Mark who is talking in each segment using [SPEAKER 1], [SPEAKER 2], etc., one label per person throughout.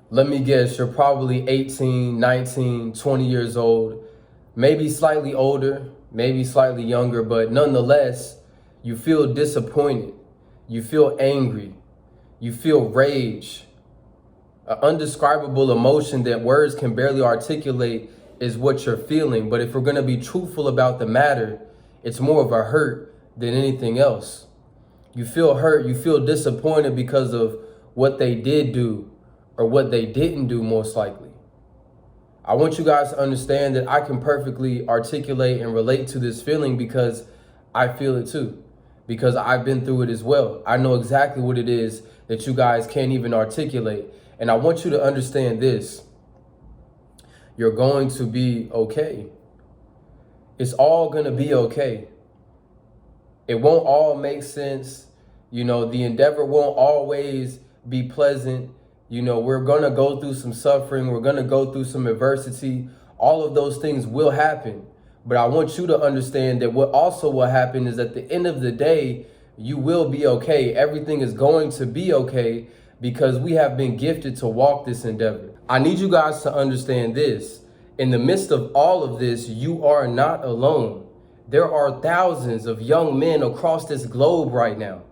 [SPEAKER 1] Let me guess, you're probably 18, 19, 20 years old, maybe slightly older, maybe slightly younger, but nonetheless, you feel disappointed, you feel angry, you feel rage, an undescribable emotion that words can barely articulate is what you're feeling. But if we're going to be truthful about the matter, it's more of a hurt than anything else. You feel hurt, you feel disappointed because of what they did do or what they didn't do, most likely. I want you guys to understand that I can perfectly articulate and relate to this feeling because I feel it too, because I've been through it as well. I know exactly what it is that you guys can't even articulate. And I want you to understand this. You're going to be okay. It's all going to be okay. It won't all make sense. The endeavor won't always be pleasant. We're going to go through some suffering. We're going to go through some adversity. All of those things will happen. But I want you to understand that what also will happen is at the end of the day, you will be okay. Everything is going to be okay because we have been gifted to walk this endeavor. I need you guys to understand this. In the midst of all of this, you are not alone. There are thousands of young men across this globe right now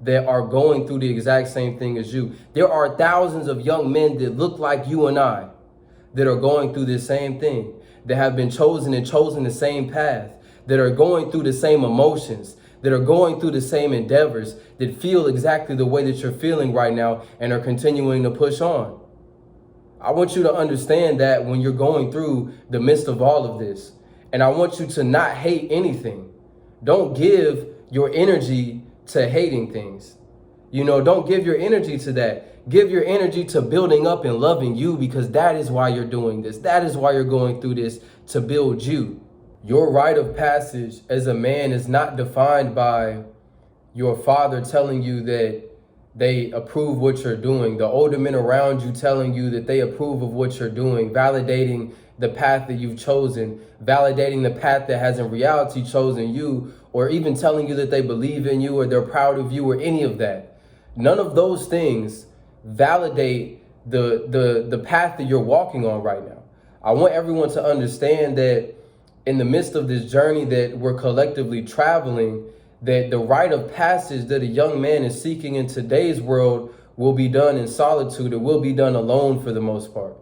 [SPEAKER 1] that are going through the exact same thing as you. There are thousands of young men that look like you and I that are going through the same thing, that have been chosen and chosen the same path, that are going through the same emotions, that are going through the same endeavors, that feel exactly the way that you're feeling right now and are continuing to push on. I want you to understand that when you're going through the midst of all of this, and I want you to not hate anything. Don't give your energy to hating things. Don't give your energy to that. Give your energy to building up and loving you, because that is why you're doing this. That is why you're going through this, to build you. Your rite of passage as a man is not defined by your father telling you that they approve what you're doing, the older men around you telling you that they approve of what you're doing, validating the path that you've chosen, validating the path that has in reality chosen you, or even telling you that they believe in you or they're proud of you or any of that. None of those things validate the path that you're walking on right now. I want everyone to understand that in the midst of this journey that we're collectively traveling, that the rite of passage that a young man is seeking in today's world will be done in solitude. It will be done alone for the most part.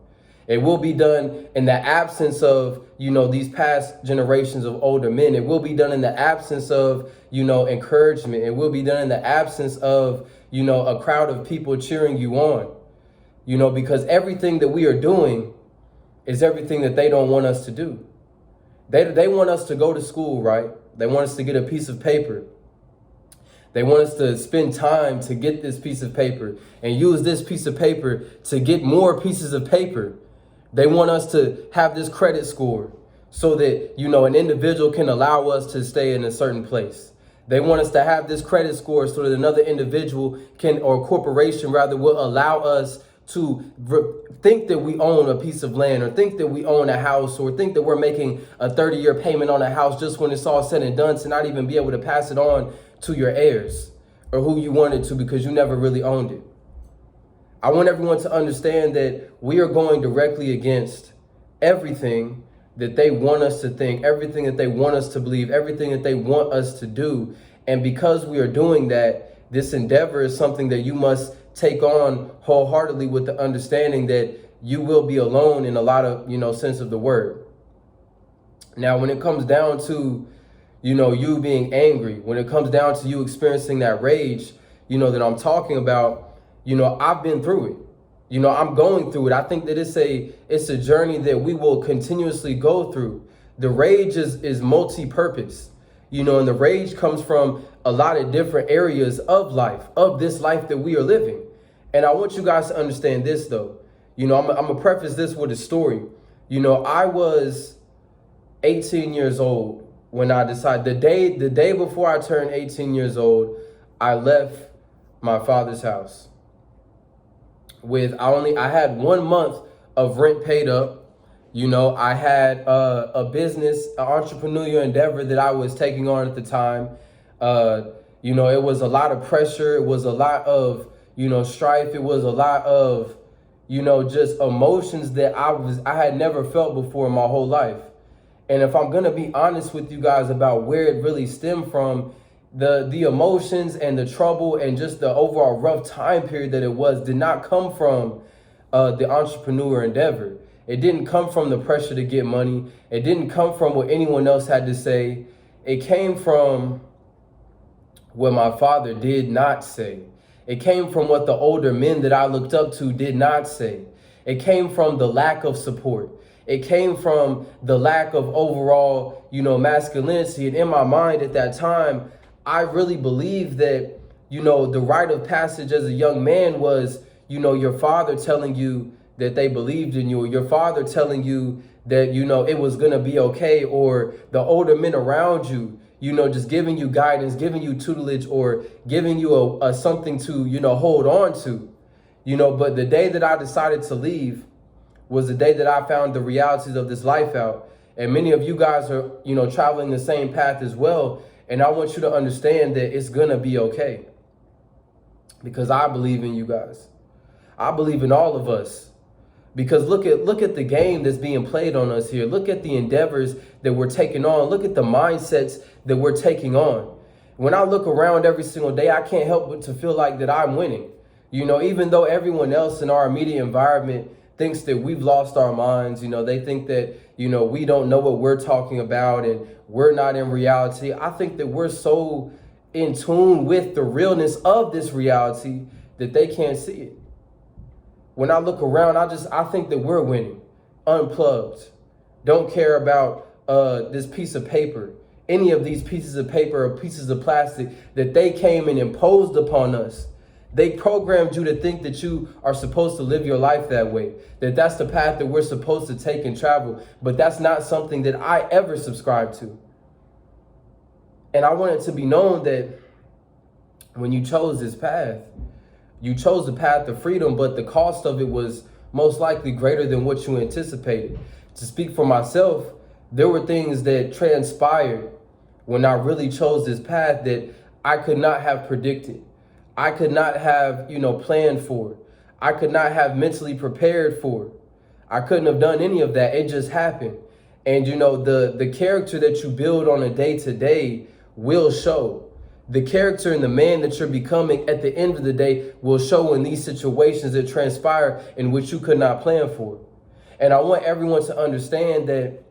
[SPEAKER 1] It will be done in the absence of, these past generations of older men. It will be done in the absence of, encouragement. It will be done in the absence of, a crowd of people cheering you on, because everything that we are doing is everything that they don't want us to do. They want us to go to school, right? They want us to get a piece of paper. They want us to spend time to get this piece of paper and use this piece of paper to get more pieces of paper. They want us to have this credit score so that, an individual can allow us to stay in a certain place. They want us to have this credit score so that another individual can, or corporation rather, will allow us to think that we own a piece of land, or think that we own a house, or think that we're making a 30-year payment on a house just when it's all said and done, to not even be able to pass it on to your heirs or who you wanted to, because you never really owned it. I want everyone to understand that we are going directly against everything that they want us to think, everything that they want us to believe, everything that they want us to do. And because we are doing that, this endeavor is something that you must take on wholeheartedly, with the understanding that you will be alone in a lot of, sense of the word. Now, when it comes down to, you being angry, when it comes down to you experiencing that rage, that I'm talking about, I've been through it. I'm going through it. I think that it's a journey that we will continuously go through. The rage is multi-purpose, and the rage comes from a lot of different areas of life, of this life that we are living. And I want you guys to understand this, though. I'm going to preface this with a story. I was 18 years old when I decided, the day before I turned 18 years old, I left my father's house I had 1 month of rent paid up. I had a business, an entrepreneurial endeavor that I was taking on at the time. It was a lot of pressure. It was a lot of, strife. It was a lot of, just emotions that I had never felt before in my whole life. And if I'm gonna be honest with you guys about where it really stemmed from, the emotions and the trouble and just the overall rough time period that it was did not come from the entrepreneur endeavor. It didn't come from the pressure to get money. It didn't come from what anyone else had to say. It came from what my father did not say. It came from what the older men that I looked up to did not say. It came from the lack of support. It came from the lack of overall, masculinity. And in my mind at that time, I really believed that, the rite of passage as a young man was, your father telling you that they believed in you, or your father telling you that, it was going to be okay, or the older men around you, just giving you guidance, giving you tutelage, or giving you a something to, hold on to, but the day that I decided to leave was the day that I found the realities of this life out. And many of you guys are, traveling the same path as well. And I want you to understand that it's going to be okay. Because I believe in you guys. I believe in all of us. Because look at the game that's being played on us here. Look at the endeavors that we're taking on. Look at the mindsets that we're taking on. When I look around every single day, I can't help but to feel like that I'm winning. Even though everyone else in our immediate environment thinks that we've lost our minds, they think that, we don't know what we're talking about and we're not in reality. I think that we're so in tune with the realness of this reality that they can't see it. When I look around, I think that we're winning, unplugged. Don't care about this piece of paper, any of these pieces of paper or pieces of plastic that they came and imposed upon us. They programmed you to think that you are supposed to live your life that way, that that's the path that we're supposed to take and travel. But that's not something that I ever subscribed to. And I want it to be known that when you chose this path, you chose the path of freedom, but the cost of it was most likely greater than what you anticipated. To speak for myself, there were things that transpired when I really chose this path that I could not have predicted. I could not have, planned for. I could not have mentally prepared for. I couldn't have done any of that. It just happened. And, the character that you build on a day-to-day will show. The character and the man that you're becoming at the end of the day will show in these situations that transpire in which you could not plan for. And I want everyone to understand that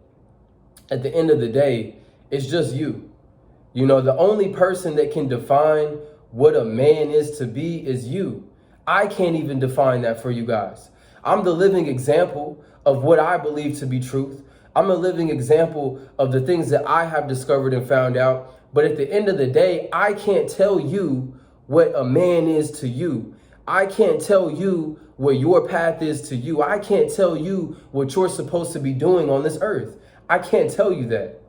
[SPEAKER 1] at the end of the day, it's just you. The only person that can define what a man is to be is you. I can't even define that for you guys. I'm the living example of what I believe to be truth. I'm a living example of the things that I have discovered and found out. But at the end of the day, I can't tell you what a man is to you. I can't tell you what your path is to you. I can't tell you what you're supposed to be doing on this earth. I can't tell you that.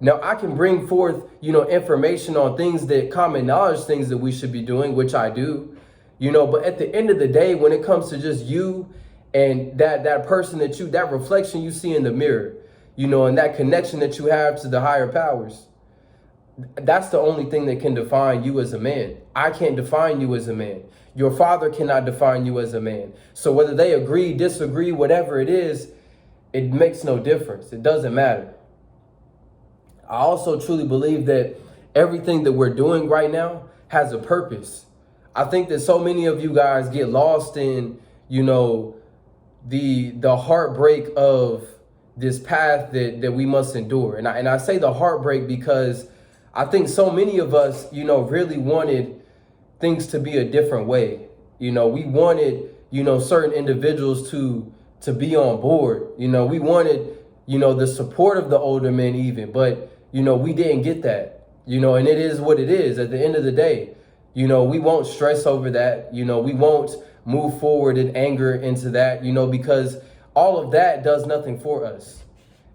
[SPEAKER 1] Now, I can bring forth, information on things that common knowledge, things that we should be doing, which I do, but at the end of the day, when it comes to just you and that person that reflection you see in the mirror, and that connection that you have to the higher powers, that's the only thing that can define you as a man. I can't define you as a man. Your father cannot define you as a man. So whether they agree, disagree, whatever it is, it makes no difference. It doesn't matter. I also truly believe that everything that we're doing right now has a purpose. I think that so many of you guys get lost in, the heartbreak of this path that we must endure. And I say the heartbreak because I think so many of us, really wanted things to be a different way. We wanted, certain individuals to be on board. We wanted, the support of the older men even, but we didn't get that, and it is what it is at the end of the day. We won't stress over that. We won't move forward in anger into that, because all of that does nothing for us.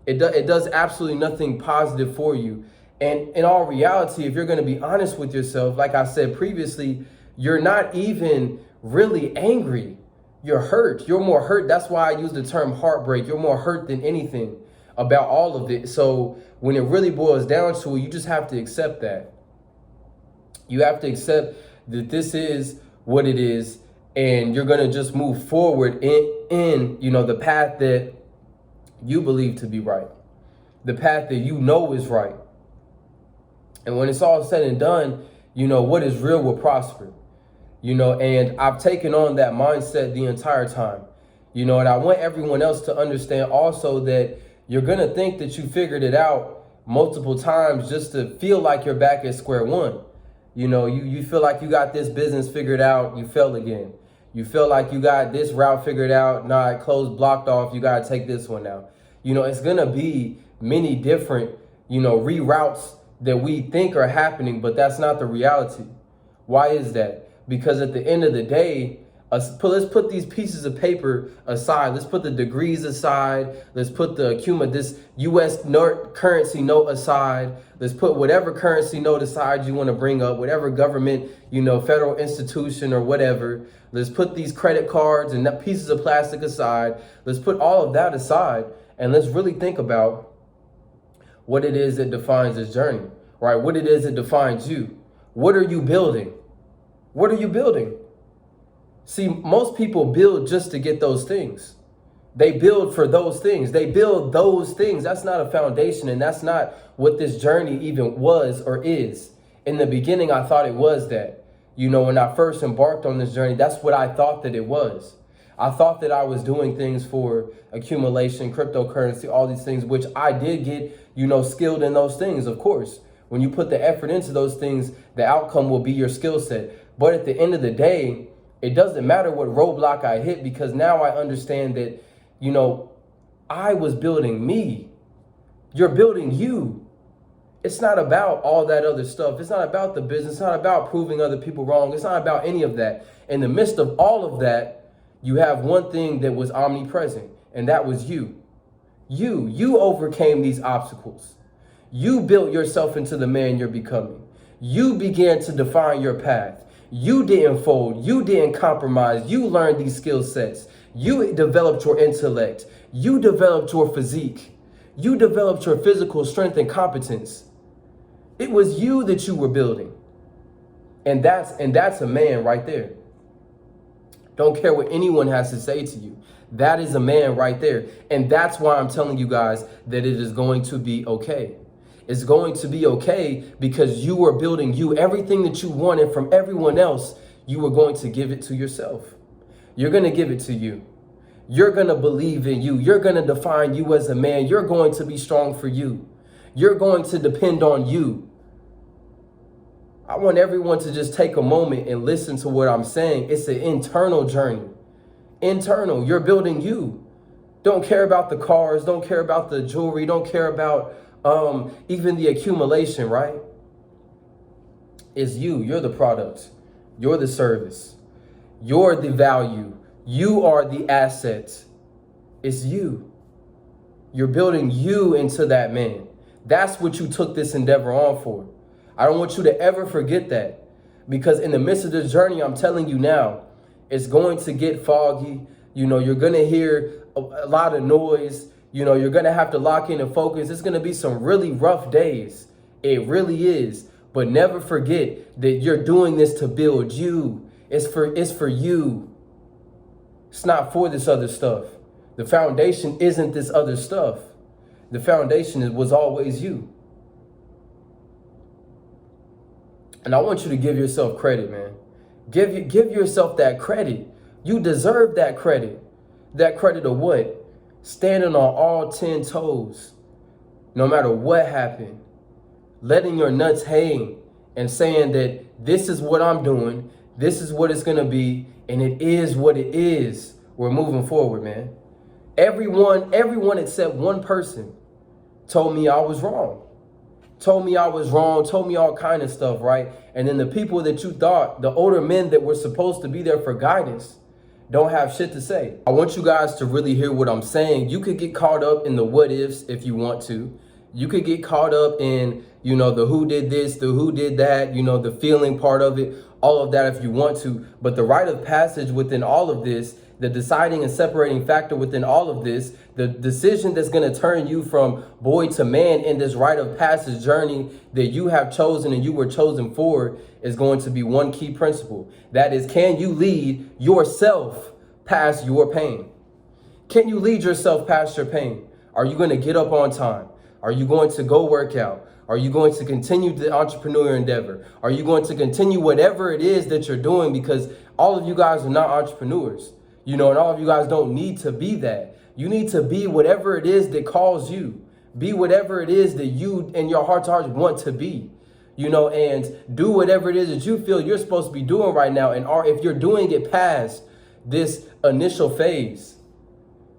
[SPEAKER 1] It does absolutely nothing positive for you. And in all reality, if you're going to be honest with yourself, like I said previously, you're not even really angry. You're hurt. You're more hurt. That's why I use the term heartbreak. You're more hurt than anything about all of it. So when it really boils down to it, you just have to accept that. You have to accept that this is what it is. and you're going to just move forward in the path that you believe to be right, the path that you know is right. And when it's all said and done, what is real will prosper. And I've taken on that mindset the entire time. And I want everyone else to understand also that you're going to think that you figured it out multiple times just to feel like you're back at square one. You feel like you got this business figured out, you failed again. You feel like you got this route figured out, nah, it closed, blocked off, you got to take this one now. It's going to be many different, reroutes that we think are happening, but that's not the reality. Why is that? Because at the end of the day, let's put these pieces of paper aside. Let's put the degrees aside. Let's put this U.S. currency note aside. Let's put whatever currency note aside you want to bring up, whatever government, federal institution or whatever. Let's put these credit cards and pieces of plastic aside. Let's put all of that aside, and let's really think about what it is that defines this journey, right? What it is that defines you. What are you building? What are you building? See, most people build just to get those things. They build for those things. They build those things. That's not a foundation, and that's not what this journey even was or is. In the beginning, I thought it was that. When I first embarked on this journey, that's what I thought that it was. I thought that I was doing things for accumulation, cryptocurrency, all these things, which I did get, skilled in those things, of course. When you put the effort into those things, the outcome will be your skill set. But at the end of the day, it doesn't matter what roadblock I hit, because now I understand that, I was building me. You're building you. It's not about all that other stuff. It's not about the business. It's not about proving other people wrong. It's not about any of that. In the midst of all of that, you have one thing that was omnipresent, and that was you. You overcame these obstacles. You built yourself into the man you're becoming. You began to define your path. You didn't fold. You didn't compromise. You learned these skill sets. You developed your intellect. You developed your physique. You developed your physical strength and competence. It was you that you were building. And that's a man right there. Don't care what anyone has to say to you. That is a man right there. And that's why I'm telling you guys that it is going to be okay. It's going to be okay because you are building you. Everything that you wanted from everyone else, you are going to give it to yourself. You're going to give it to you. You're going to believe in you. You're going to define you as a man. You're going to be strong for you. You're going to depend on you. I want everyone to just take a moment and listen to what I'm saying. It's an internal journey. Internal. You're building you. Don't care about the cars. Don't care about the jewelry. Don't care about even the accumulation, right? It's you. You're the product. You're the service. You're the value. You are the asset. It's you. You're building you into that man. That's what you took this endeavor on for. I don't want you to ever forget that, because in the midst of this journey, I'm telling you now, it's going to get foggy. You're going to hear a lot of noise. You're going to have to lock in and focus. It's going to be some really rough days. It really is. But never forget that you're doing this to build you. It's for you. It's not for this other stuff. The foundation isn't this other stuff. The foundation was always you. And I want you to give yourself credit, man. Give yourself that credit. You deserve that credit. That credit of what? Standing on all 10 toes, no matter what happened. Letting your nuts hang and saying that this is what I'm doing. This is what it's going to be. And it is what it is. We're moving forward, man. Everyone except one person told me I was wrong. Told me all kind of stuff, right? And then the people that you thought, the older men that were supposed to be there for guidance, don't have shit to say. I want you guys to really hear what I'm saying. You could get caught up in the what ifs if you want to. You could get caught up in, the who did this, the who did that, the feeling part of it, all of that if you want to. But the rite of passage within all of this the deciding and separating factor within all of this, the decision that's going to turn you from boy to man in this rite of passage journey that you have chosen and you were chosen for, is going to be one key principle. That is, can you lead yourself past your pain? Can you lead yourself past your pain? Are you going to get up on time? Are you going to go work out? Are you going to continue the entrepreneur endeavor? Are you going to continue whatever it is that you're doing? Because all of you guys are not entrepreneurs, and all of you guys don't need to be that. You need to be whatever it is that calls you. Be whatever it is that you in your heart to heart want to be, and do whatever it is that you feel you're supposed to be doing right now. And if you're doing it past this initial phase,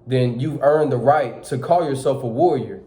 [SPEAKER 1] then you've earned the right to call yourself a warrior.